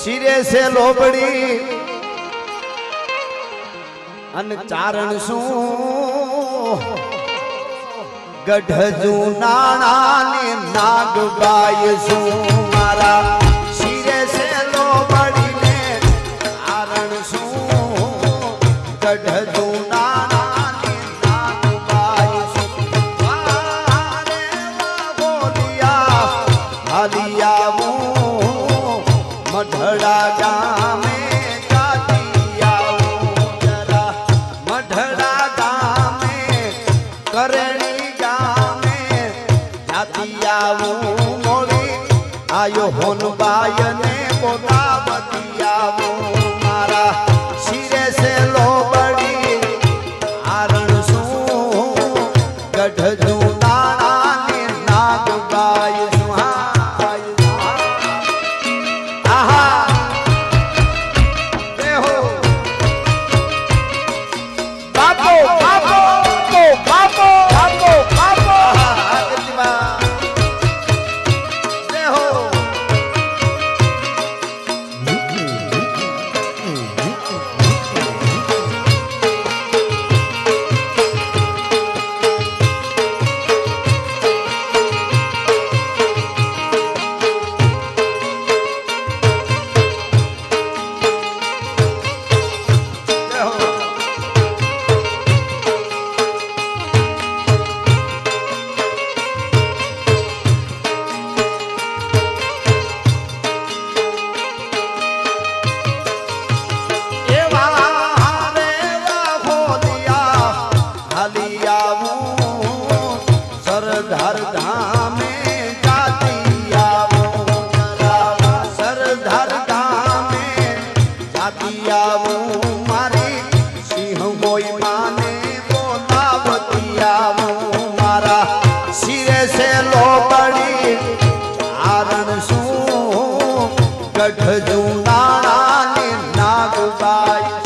શિરે છે લોબડી અન ચારણ શું ગઢજુ નાણા ને નાગબાઈ શું મારા શિરે છે લોબડી ને ચારણ શું ગઢજુ નાણા ને નાગબાઈ શું વારે બોલિયા હાલિયા મઢડા ગામે જાતી આવું જરા મઢડા ગામે કરણી ગામે જાતી આવું મોડી આયો હોનબાઈ ને બોલાવતી આવું મારા શિરે છે લોબડી આરણ શું ગઢજુ નાણા ને નાગબાઈ ગઢજુ નાણા ને નાગબાઈ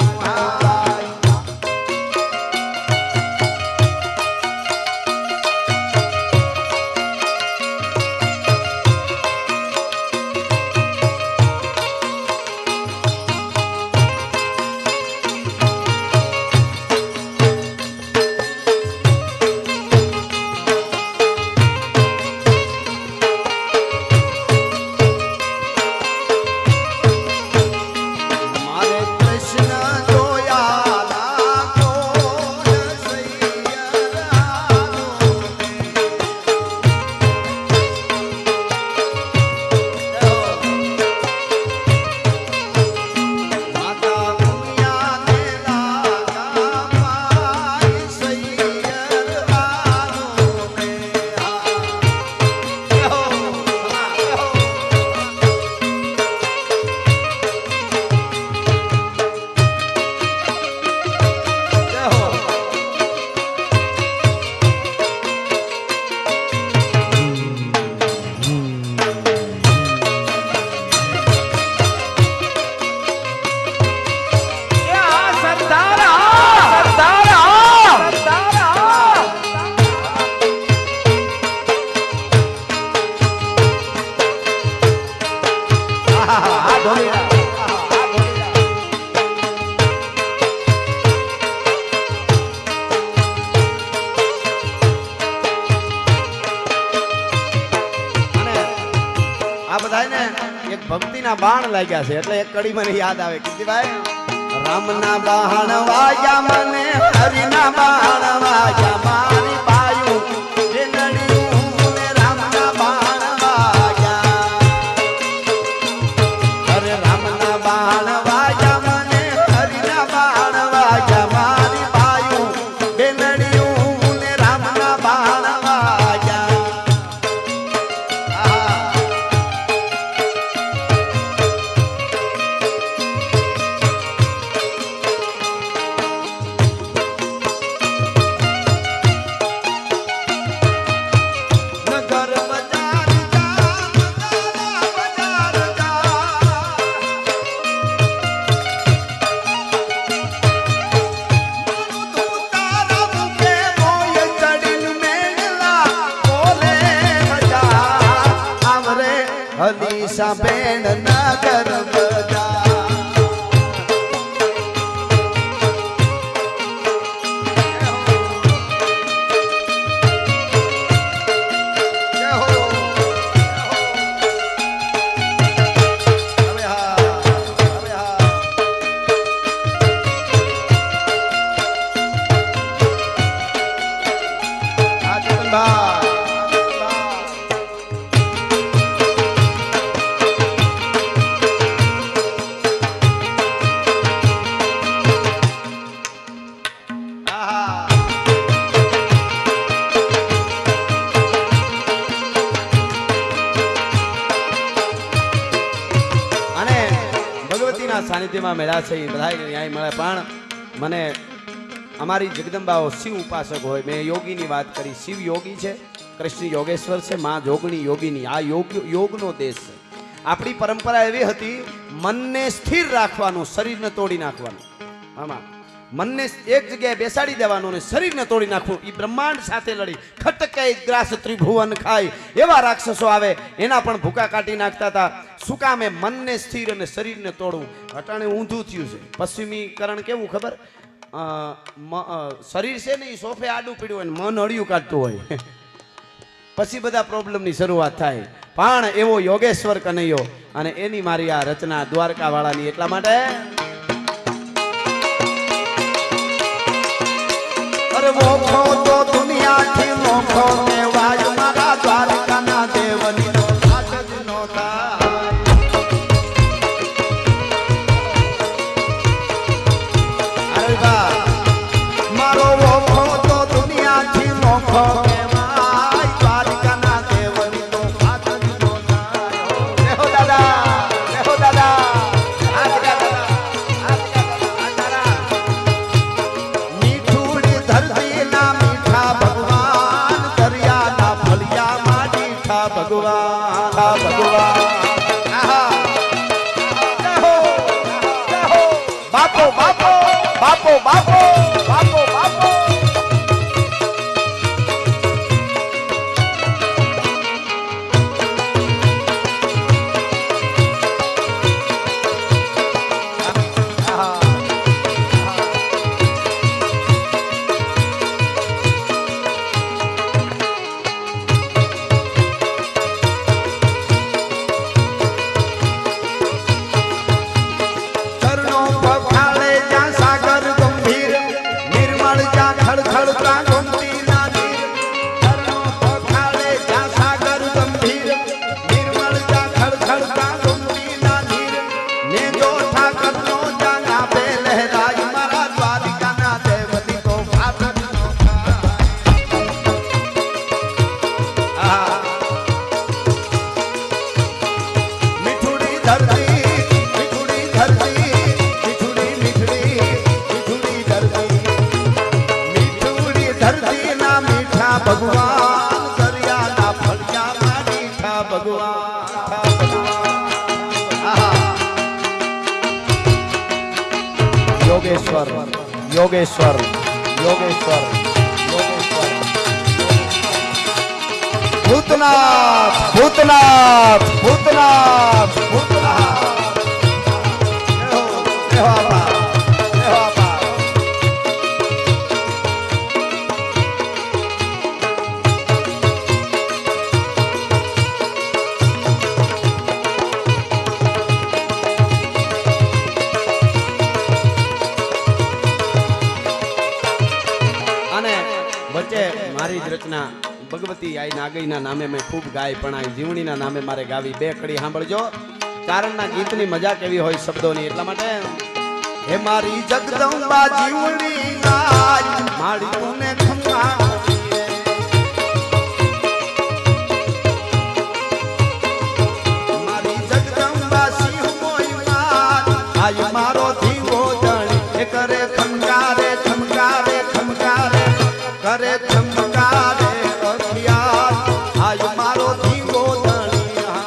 ભક્તિના બાણ લાગ્યા છે એટલે એક કડી મને યાદ આવે કીર્તિભાઈ રામના બાણ વાગ્યા મને હરિના બાણ વાગ્યા મારી બાયુ એ નડિયું ને રામના બાણ વાગ્યા અરે રામના બાણ વાગ્યા મને હરિના બાણ વાગ્યા મારી બાયુ એ નડિયું ને રામના બાણ વાગ્યા હલીસા બેન નગર સાનિધ્યમાં મળ્યા છે એ બધા ન્યાય મળે, પણ મને અમારી જગદંબાઓ શિવ ઉપાસક હોય. મેં યોગીની વાત કરી, શિવ યોગી છે, કૃષ્ણ યોગેશ્વર છે, માં જોગણી યોગીની. આ યોગનો દેશ છે. આપણી પરંપરા એવી હતી, મનને સ્થિર રાખવાનું, શરીરને તોડી નાખવાનું. આમાં મનને એક જગ્યાએ બેસાડી દેવાનું અને શરીરને તોડી નાખવું. એ બ્રહ્માંડ સાથે લડી ખટકે ગ્રાસ ત્રિભુવન ખાય એવા રાક્ષસો આવે એના પણ ભૂકા કાઢી નાખતા હતા. શું કામે? મનને સ્થિર અને શરીરને તોડવું. અટાણે ઊંધું થયું છે. પશ્ચિમીકરણ કેવું ખબર? શરીર છે ને એ સોફે આડું પીડ્યું હોય, મન અડિયું કાઢતું હોય, પછી બધા પ્રોબ્લેમની શરૂઆત થાય. પણ એવો યોગેશ્વર કનૈયો અને એની મારી આ રચના દ્વારકા વાળાની. એટલા માટે અરે મોખો તો દુનિયાથી મોખો કહેવાય, મારા દ્વારકાના દેવની નો સાથ જ નો થાય. અરે બા મારો મોખો તો દુનિયાથી મોખો કહેવાય, દ્વારકાના દેવની નો સાથ જ નો થાય. દેહો દાદા, દેહો દાદા, ભગવાન બાપો બાપો બાપો બાપો બાપો બાપો. ભગવાન દરિયાના ફળિયામાં મીઠા ભગવાન. યોગેશ્વર યોગેશ્વર યોગેશ્વર યોગેશ્વર. ભૂતનાથ ભૂતનાથ ભૂતનાથ ભૂતનાથ. વચ્ચે મારી જ રચના ભગવતી આઈ નાગઈના નામે મેં ખૂબ ગાય, પણ આ જીવણીના નામે મારે ગાવી. બે કડી સાંભળજો. ચારણના ગીતની મજા કેવી હોય શબ્દોની. એટલા માટે હે મારી જગદંબા જીવણી ગાય, મારી તુને ખંભા. મારી જગદંબા સિંહ મોય માર, આય મારો ધીવો દણી કરે ખમકારે ખમકારે ખમકારે કરે ચમકારે અખિયાર. આજ મારો ધીવો ધણિયા.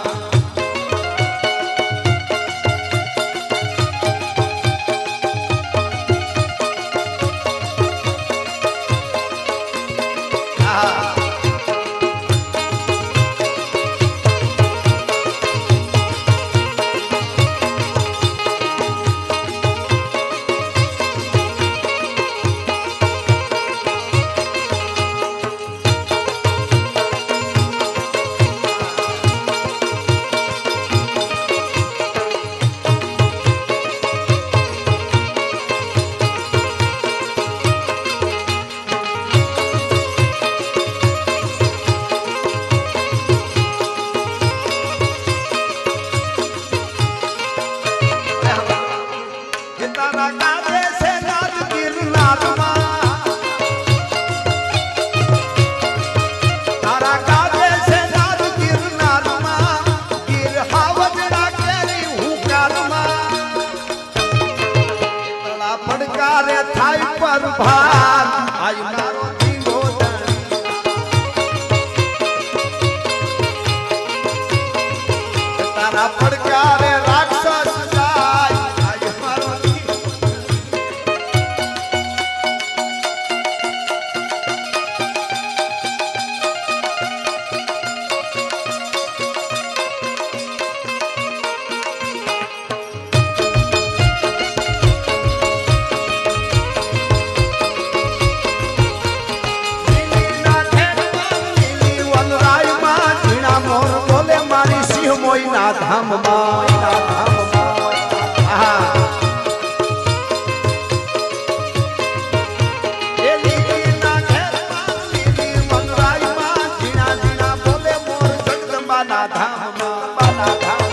ના પડકારે રાક્ષસ જાય આય મારો મોઈના ધામમાં આહા એ લીલીના ઘેરમાં લીલી વનરાઈમાં ઝીણા ઝીણા બોલે મોર જગદંબાના ધામમાં બાના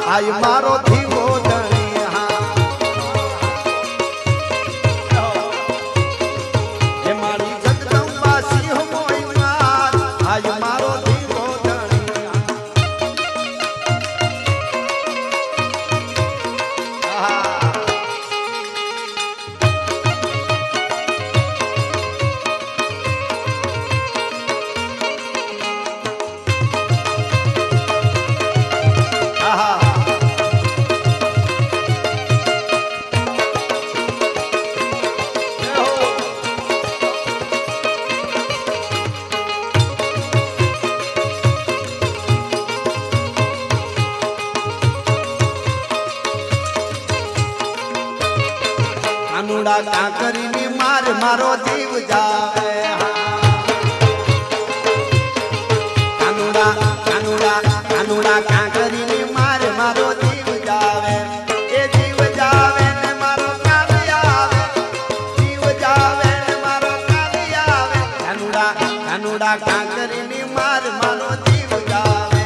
આય મારો ધીવો ધણી હે મારી જગદંબા સિંહ મોઈમાં આય મારો ધીવો ધણી આહા કાનુડા કાંકરીની માર મારો જીવ જાવે કાનુડા કાનુડા કાનુડા કાંકરીની માર મારો જીવ જાવે એ જીવ જાવે ને મારો કાલી આવે જીવ જાવે ને મારો કાલી આવે કાનુડા કાનુડા કાંકરીની માર મારો જીવ જાવે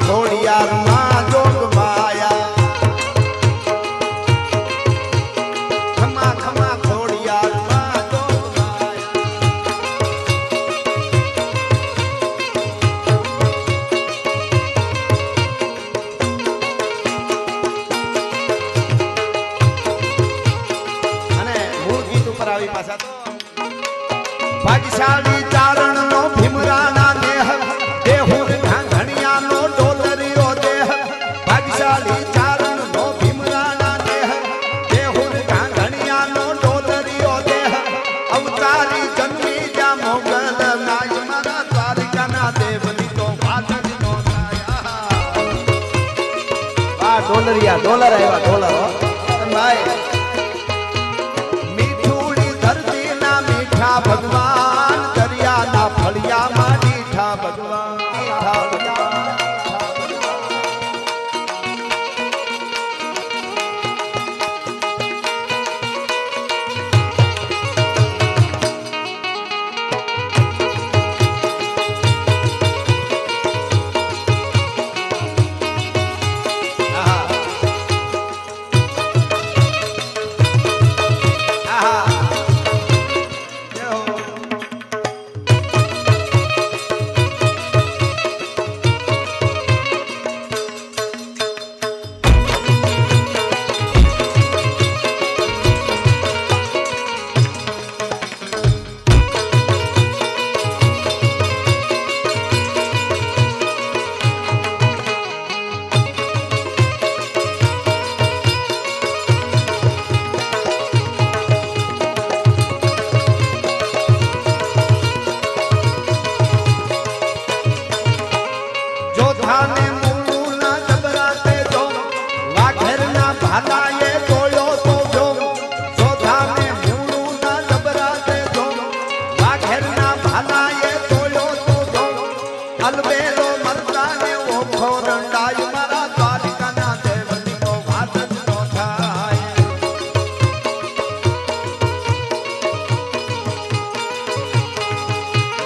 ખોડિયારમાં જોગ માયા ખમા ખમા ખોડિયારમાં જોગ માયા અને મૂળ ગીત ઉપર આવી પાછા તો ભાગ્યશાળી ચારણનો ભીમરાના દેહ દેહુર ઘાંઘણિયાનો ડોલરીઓ દેહ ભાગ્યશાળી ચારણનો ભીમરાના દેહ દેહુર ઘાંઘણિયાનો ડોલરીઓ દેહ અવતારી જન્મી જા મોગલ નાય મારા દ્વારિકાના દેવની તો વાદળી નો થાય આ ડોલરિયા ડોલર આવ્યા ડોલર ભાઈ મીઠુડી ધરતીના મીઠા ભગવાન દરિયાના ફળિયામાં મીઠા ભગવાન મીઠા ભગવાન ચોથાને મૂળના જબરાતે જો વાઘેરના ભાલાએ જોયો તો જો ચોથાને મૂળના જબરાતે જો વાઘેરના ભાલાએ જોયો તો જો અલબેલો મરદાને ઓખો રંડાય મારા દ્વારકાના દેવની તો વાત જ નો થાય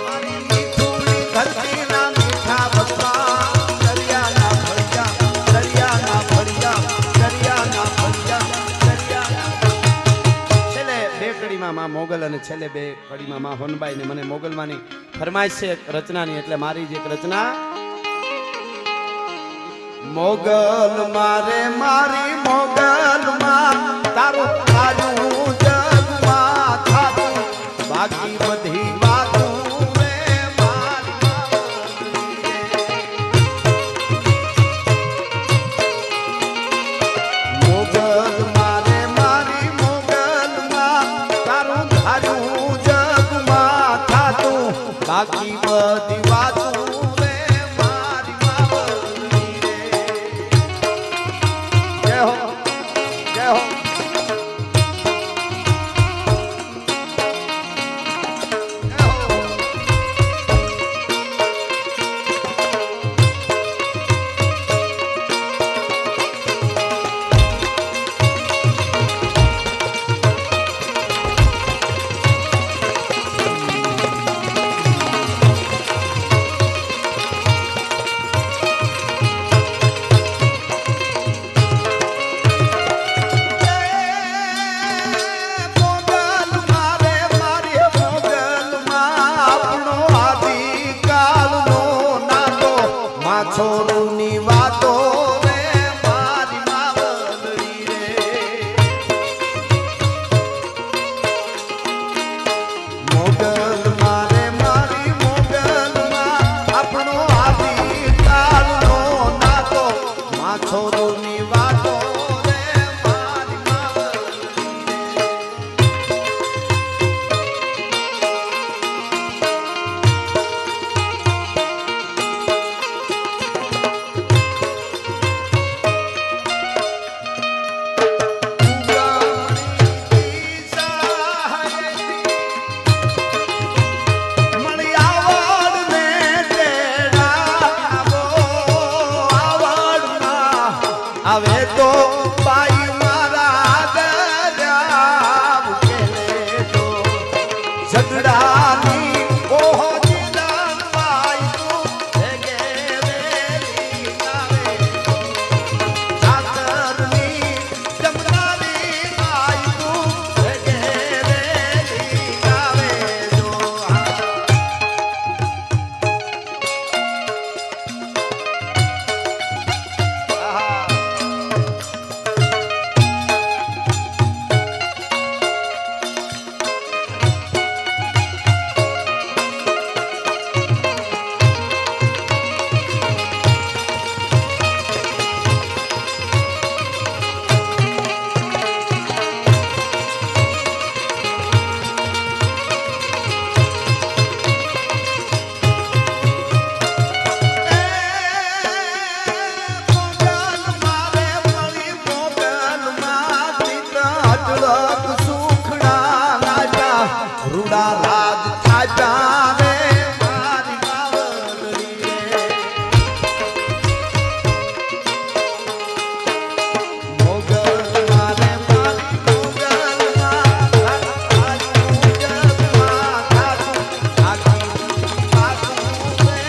મારી મીઠુની ધરતીના મીઠા ભગવાન દરિયાના ફળિયા દરિયાના ફળિયા દરિયાના ફળિયા દરિયાના છેલ્લે બે કડીમાં માં મોગલ અને છેલ્લે બે કડીમાં માં હોનબાઈ ને મને મોગલમાંની ફરમાઈશ છે રચનાની એટલે મારી જે એક રચના મોગલ મારે મારી મોગલ માં તારું તારું જગમાં થાતું બાકી બધી વાતું રે મોગલ મારે મારી મોગલ માં તારું તારું જગમાં થાતું બાકી બધી વાતું રે મારી માવલી રે જય હો જય હો મોગલ મારે મારી મોગલ માં આપણો આદિકાળનો નાતો માછોરુની વાતો રે મારી માવલડી રે મોગલ મારે મારી મોગલ માં આપણો આદિકાળનો નાતો માછોરુની વાતો રે મારી માવલડી આવે તો બાઈ મારા દરિયા ઉકેલે તો ઝઘડાની ઓહો જીલાન બાઈ તું ભેગે વેરી આવે ચાતરની જમનાની બાઈ તું ભેગે વેરી આવે જો રૂડા રાજ થાજા રે મારી માવલડી રે મોગલ મારે મારી મોગલ માં તારું જગમાં થાતું બાકી વાતું રે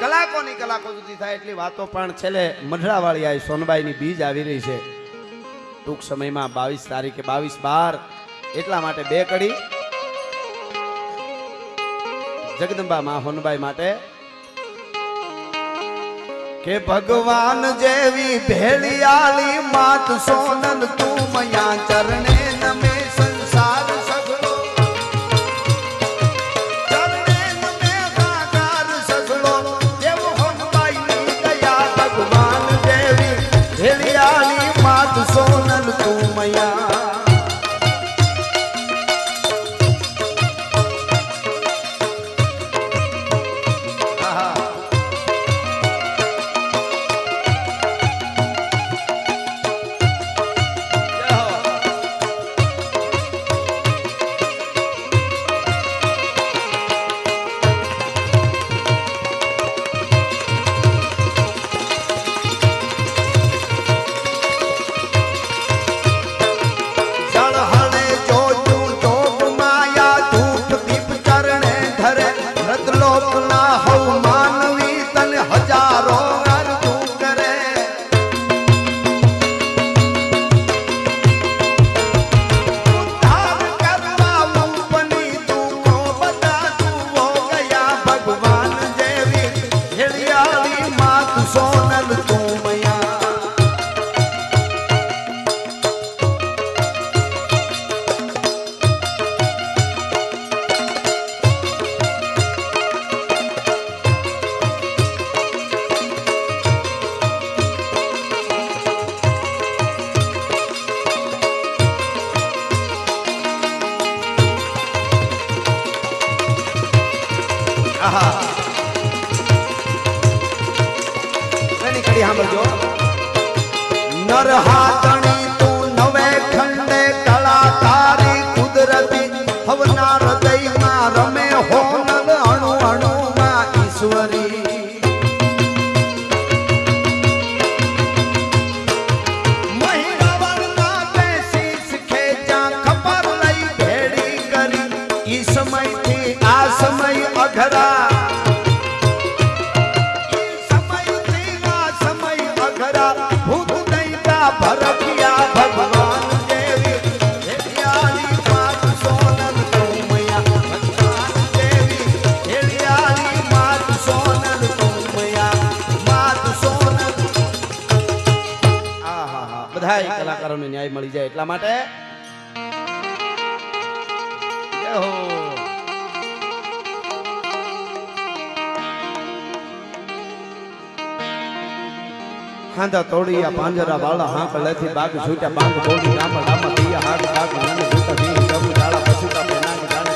કલાકોની કલાકો સુધી થાય એટલી વાતો પણ છેલ્લે મઢડાવાળી આ સોનબાઈની બીજ આવી રહી છે ટૂંક સમયમાં 22 તારીખે 22/12 એટલા માટે બે કડી જગદંબા માં હોનબાઈ માટે કે ભગવાન જેવી ભેળિયાળી માત સોનલ તું મયા ચરણે નમે સંસાર સગળો ચરણે નમે સાકાર સગળો દેવ હોનબાઈની દયા ભગવાન જેવી ભેળિયાળી માત સોનલ તું મયા મતલોક ના હો માનવી તને હજારો અરજુ કરે ઉદ્ધાર કરવા ઉપની તું બધા તું ગયા ભગવાન જેવી હેડિયાળી માત સોનલ તું મયા નરહાતણી તું નવે ખંડે કલાકારી કુદરતી હવના હૃદયમાં રમે હોનલ અણુ અણુમાં ઈશ્વરી મહિનાવરના બેસી શીખે જ્યાં ખબર લઈ ભેડી કરી ઈ સમયથી આ સમય અઘરા ભરખિયા ભગવાન દેવી હેડિયાળી માત સોનલ તું મયા ભગવાન દેવી હેડિયાળી માત સોનલ તું મયા માત સોનલ આહા બધાય કલાકારોને ન્યાય મળી જાય એટલા માટે જય હો હાંધા તોડિયા પાંજરા વાળા હાંક લેથી બાગ છૂટ્યા બાંગ બોડી રામ રામ દિયા હાક બાગ નન છૂટા દી જબુ ડાળા પછુટા પેનાગ જાણે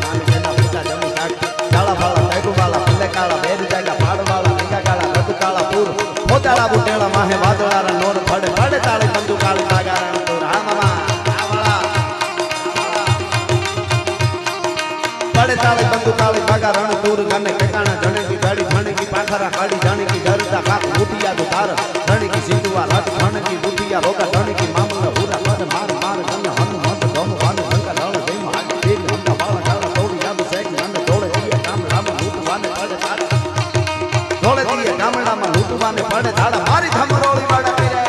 માન કેના પૂજા જમુ કાક ડાળા વાળા કાયકુ વાળા પલ્લે કાળા બેર જાગા પાડ વાળા લેગા કાળા રદ કાળા પૂર પોતાળા બુટેળા માહે વાદળારા નોર ફડે ફડે તાળે કંદુ કાળી નાગારણ તો રામમાં આવાળા ફડે તાળે કંદુ કાળી નાગારણ તૂર ગને કેકાણા જણે કી ગાડી ભણે કી પાખરા કાડી જાણે કી જરતા કાક ઉઠિયા તો તાર ધણી કી સિંધુવા રાત ધણ કી બુટિયા રોકા ધણી કી મામલા હુરા પદ માર માર કને હનુમંત ધમ વાને લંકા ડાળ જઈ માં દેવ હંતા બાળા ડાળ તોડી યાદ શેખ નંદ તોડે દિયા ગામડામાં લૂટવાને પડે તાળા તોડે દિયા ગામડામાં લૂટવાને પડે તાળા મારી ધમરોળી વાડા પીરે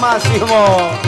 Máximo.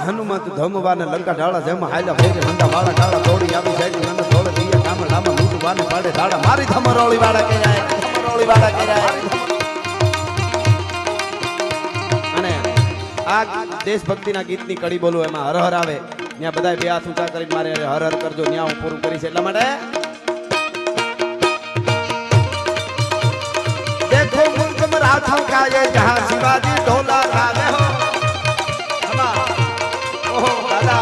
હનુમંત ધમવાને લંકા ઢાળા જેમ હાલ્યા ભેગે હંડા વાળા ઢાળા તોડી આવી જાય નંદ તોડે દિયા ગામડામાં લૂંટવાને પાડે ઢાળા મારી ધમરોળી વાળા કે જાય ધમરોળી વાળા કે જાય અને આ દેશભક્તિના ગીતની કડી બોલું એમાં હર હર આવે ત્યાં બધા બે હાથ ઊંચા કરીને મારે હર હર કરજો ત્યાં હું પૂરું કરીશ એટલા માટે देखो मुल्क में राठों का ये जहां शिवाजी ढोला रागे हो ओहो दादा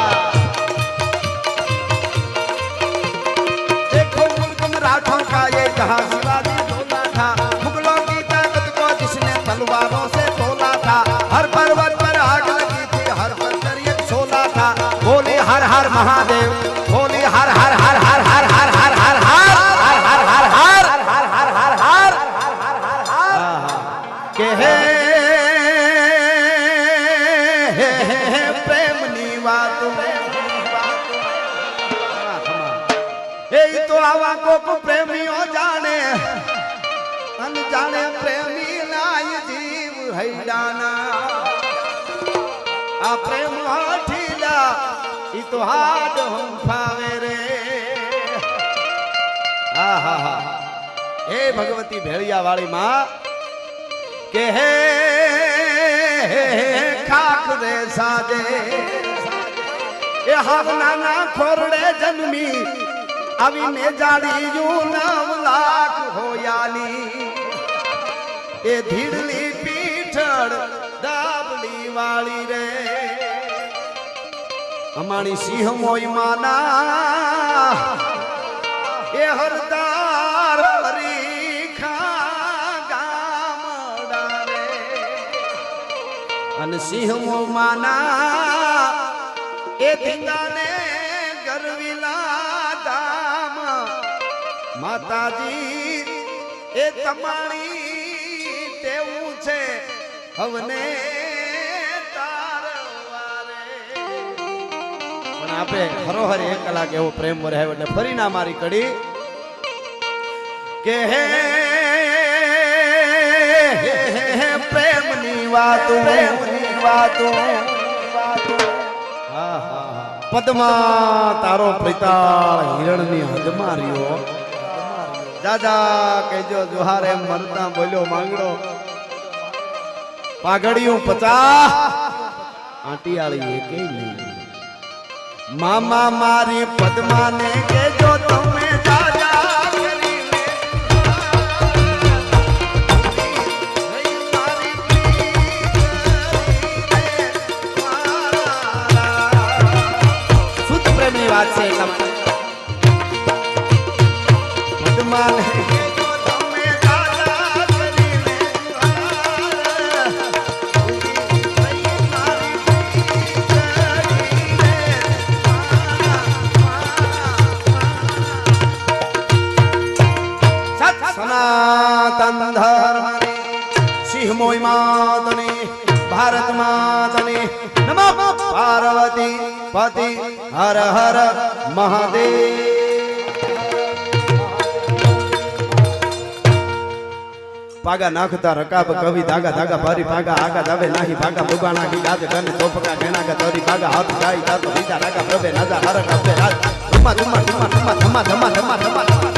देखो मुल्क में राठों का ये जहां शिवाजी ढोला था मुगलों की ताकत को जिसने तलवारों से तोला था हर पर्वत पर आग महादेव बोली हर हर हर हर हर हर हर हर हर हर हर हर हर हर हर हर हर के हे प्रेमनी वात ए तो आवा कोक प्रेमियों जाने अनजाने प्रेमी नाय जीव हैडाना आ प्रेम हाठीला ई तो हाड हम फावे रे आहा हा हे भगवती भेड़िया वाली मां के हे खाक रे साजे ए हावना ना खोरड़े जन्मी अभी ने जाड़ी यू 9 लाख होयाली ए धीड़ली पीठड़ दाबली वाली रे अमाणी सिंह मोई माना ए हरदार हरीखा गामड़ा रे अन सिंह मो माना ए धींगाने गरविला दाम माताजी ए तमाणी तेऊ छे हवने आपे हरोहर 1 कलाक एवो प्रेम वरायो એટલે ફરી ના મારી કડી કે હે પ્રેમની વાતો હા હા પદ્મા તારો પ્રિતાળ હિરણની હદમાં રહ્યો જાજા કેજો જોહારે મરતા બોલ્યો માંગડો પાઘડિયું 50 આંટીયાળી એકેય નહીં मामा मारी पद्मा ने के जो तुम्हें जाजा करी शुद्ध प्रेम की बात से पद्मा ने के जो तुम्हें जाजा करी सनातन धर्म सिंह मोई मातनी भारत मातनी नमः पार्वती पति हर हर महादेव पागा नाखता रकाब कवि धागा धागा भारी पागा आगा जावे नाही पागा बुगाना की गाज गन तोपका गेना का तोरी पागा हाथ गाई ता तो बीजा रागा प्रभे नजा हर कबे राज धमा धमा धमा धमा धमा धमा धमा